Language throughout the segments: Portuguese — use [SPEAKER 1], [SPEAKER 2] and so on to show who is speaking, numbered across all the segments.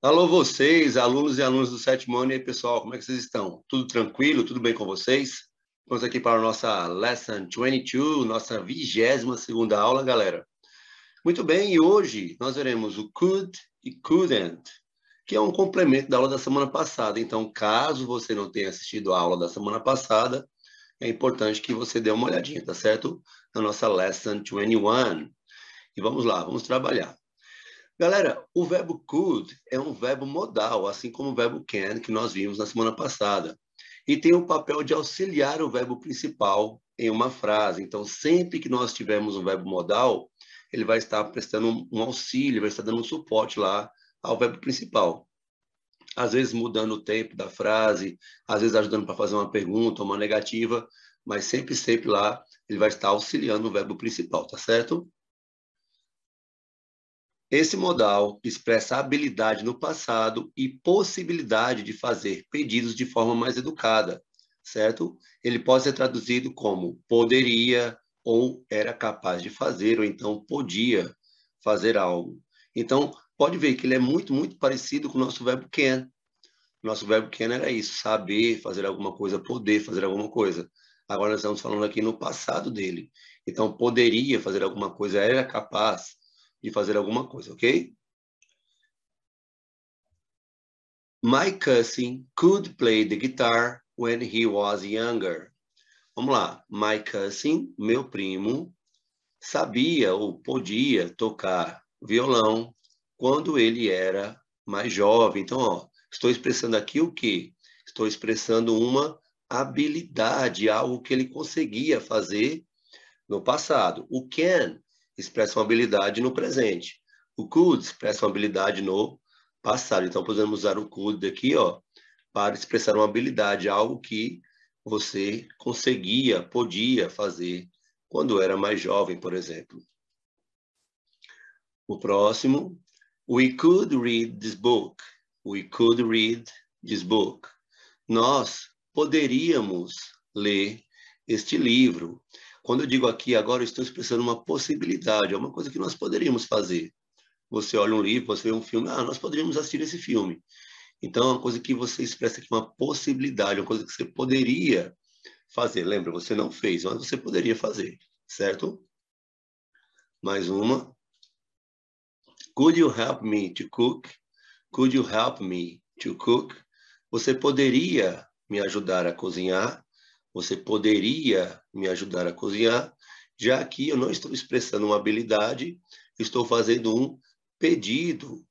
[SPEAKER 1] Alô vocês, alunos e alunas do sétimo ano, e aí pessoal, como é que vocês estão? Tudo tranquilo? Tudo bem com vocês? Vamos aqui para a nossa Lesson 22, nossa 22ª aula, galera. Muito bem, e hoje nós veremos o could e couldn't, que é um complemento da aula da semana passada. Então, caso você não tenha assistido a aula da semana passada, é importante que você dê uma olhadinha, tá certo? Na nossa Lesson 21. E vamos lá, vamos trabalhar. Galera, o verbo could é um verbo modal, assim como o verbo can, que nós vimos na semana passada. E tem o papel de auxiliar o verbo principal em uma frase. Então, sempre que nós tivermos um verbo modal, ele vai estar prestando um auxílio, vai estar dando um suporte lá ao verbo principal. Às vezes mudando o tempo da frase, às vezes ajudando para fazer uma pergunta, uma negativa, mas sempre lá ele vai estar auxiliando o verbo principal, tá certo? Esse modal expressa habilidade no passado e possibilidade de fazer pedidos de forma mais educada, certo? Ele pode ser traduzido como poderia ou era capaz de fazer, ou então podia fazer algo. Então, pode ver que ele é muito parecido com o nosso verbo can. Nosso verbo can era isso, saber fazer alguma coisa, poder fazer alguma coisa. Agora nós estamos falando aqui no passado dele. Então, poderia fazer alguma coisa, era capaz de fazer alguma coisa, ok? My cousin could play the guitar when he was younger. Vamos lá. My cousin, meu primo, sabia ou podia tocar violão quando ele era mais jovem. Então, ó, estou expressando aqui o quê? Estou expressando uma habilidade, algo que ele conseguia fazer no passado. O can expressa uma habilidade no presente. O could expressa uma habilidade no passado. Então, podemos usar o could aqui, ó, para expressar uma habilidade, algo que você conseguia, podia fazer quando era mais jovem, por exemplo. O próximo, we could read this book. We could read this book. Nós poderíamos ler este livro. Quando eu digo aqui agora, eu estou expressando uma possibilidade, é uma coisa que nós poderíamos fazer. Você olha um livro, você vê um filme, nós poderíamos assistir esse filme. Então, é uma coisa que você expressa aqui, uma possibilidade, uma coisa que você poderia fazer. Lembra, você não fez, mas você poderia fazer, certo? Mais uma. Could you help me to cook? Could you help me to cook? Você poderia me ajudar a cozinhar? Você poderia me ajudar a cozinhar? Já que eu não estou expressando uma habilidade, estou fazendo um pedido.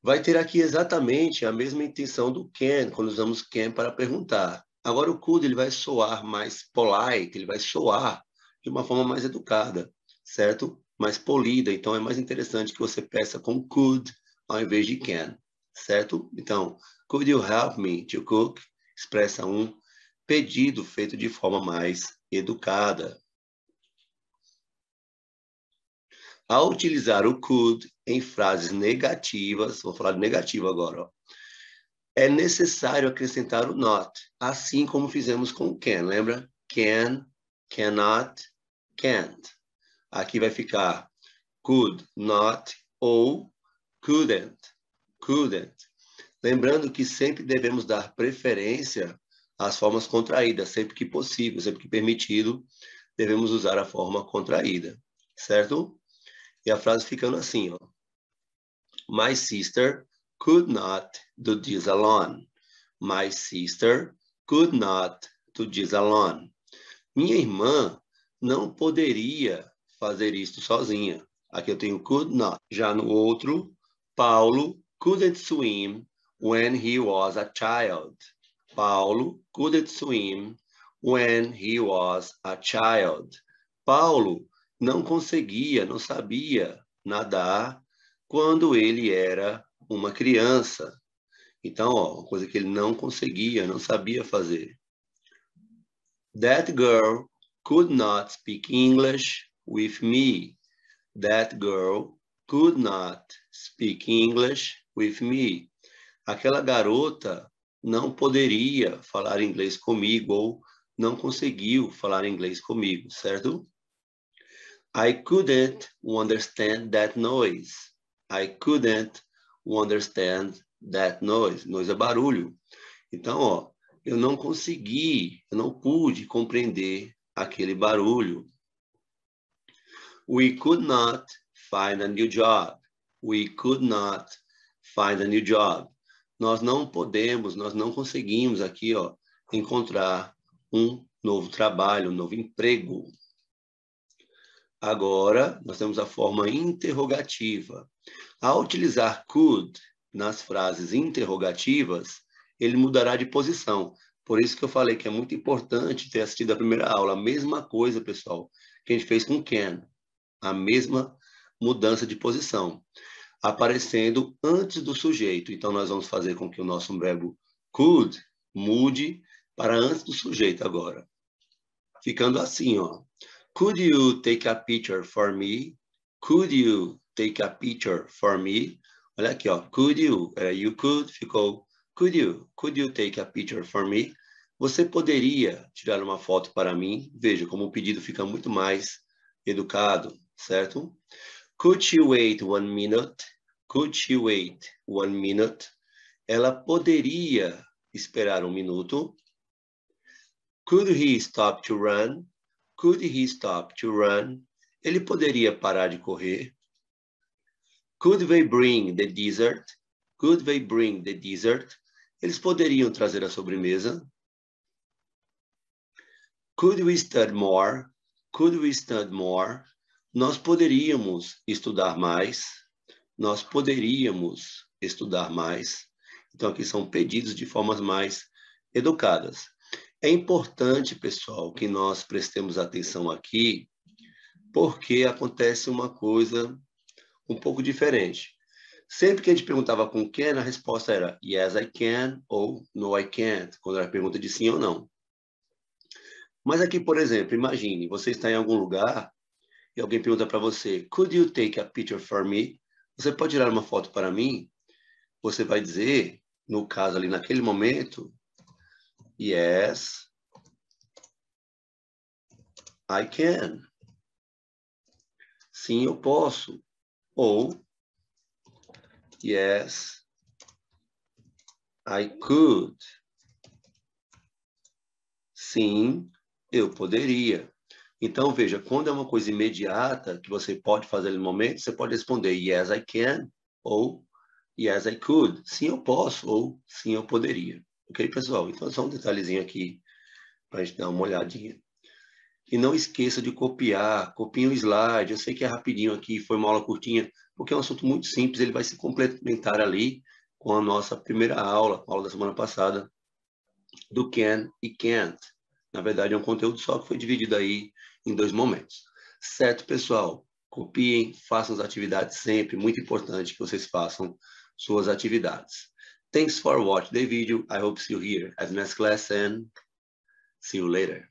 [SPEAKER 1] Vai ter aqui exatamente a mesma intenção do can, quando usamos can para perguntar. Agora o could ele vai soar mais polite, ele vai soar de uma forma mais educada, certo? Mais polida. Então é mais interessante que você peça com could ao invés de can, certo? Então, could you help me to cook? Expressa um pedido feito de forma mais educada. Ao utilizar o could em frases negativas, vou falar de negativo agora, ó, é necessário acrescentar o not, assim como fizemos com o can, lembra? Can, cannot, can't. Aqui vai ficar could not ou couldn't, couldn't. Lembrando que sempre devemos dar preferência às formas contraídas, sempre que possível, sempre que permitido, devemos usar a forma contraída, certo? E a frase ficando assim, ó. My sister could not do this alone. My sister could not do this alone. Minha irmã não poderia fazer isto sozinha. Aqui eu tenho could not. Já no outro, Paulo couldn't swim when he was a child. Paulo couldn't swim when he was a child. Paulo não conseguia, não sabia nadar quando ele era uma criança. Então, ó, uma coisa que ele não conseguia, não sabia fazer. That girl could not speak English with me. That girl could not speak English with me. Aquela garota não poderia falar inglês comigo ou não conseguiu falar inglês comigo, certo? I couldn't understand that noise. I couldn't understand that noise. Noise é barulho. Então, ó, eu não pude compreender aquele barulho. We could not find a new job. We could not find a new job. Nós não conseguimos aqui, ó, encontrar um novo trabalho, um novo emprego. Agora, nós temos a forma interrogativa. Ao utilizar could nas frases interrogativas, ele mudará de posição. Por isso que eu falei que é muito importante ter assistido a primeira aula. A mesma coisa, pessoal, que a gente fez com can. A mesma mudança de posição, aparecendo antes do sujeito. Então, nós vamos fazer com que o nosso verbo could mude para antes do sujeito agora. Ficando assim, ó. Could you take a picture for me? Could you take a picture for me? Olha aqui, ó. Could you? You could, ficou could you take a picture for me? Você poderia tirar uma foto para mim? Veja como o pedido fica muito mais educado, certo? Could she wait 1 minute? Could she wait 1 minute? Ela poderia esperar 1 minuto. Could he stop to run? Could he stop to run? Ele poderia parar de correr. Could they bring the dessert? Could they bring the dessert? Eles poderiam trazer a sobremesa. Could we study more? Could we study more? Nós poderíamos estudar mais. Nós poderíamos estudar mais. Então, aqui são pedidos de formas mais educadas. É importante, pessoal, que nós prestemos atenção aqui, porque acontece uma coisa um pouco diferente. Sempre que a gente perguntava com can, a resposta era yes, I can ou no, I can't, quando era pergunta de sim ou não. Mas aqui, por exemplo, imagine, você está em algum lugar e alguém pergunta para você, could you take a picture for me? Você pode tirar uma foto para mim? Você vai dizer, no caso ali, naquele momento, yes, I can. Sim, eu posso. Ou, yes, I could. Sim, eu poderia. Então, veja, quando é uma coisa imediata, que você pode fazer no momento, você pode responder yes, I can, ou yes, I could. Sim, eu posso, ou sim, eu poderia. Ok, pessoal? Então, só um detalhezinho aqui para a gente dar uma olhadinha. E não esqueça de copiar, copie o slide. Eu sei que é rapidinho aqui, foi uma aula curtinha, porque é um assunto muito simples, ele vai se complementar ali com a nossa primeira aula, a aula da semana passada, do can e can't. Na verdade, é um conteúdo só que foi dividido aí em 2 momentos. Certo, pessoal? Copiem, façam as atividades sempre. Muito importante que vocês façam suas atividades. Thanks for watching the video. I hope to see you here at next class and see you later.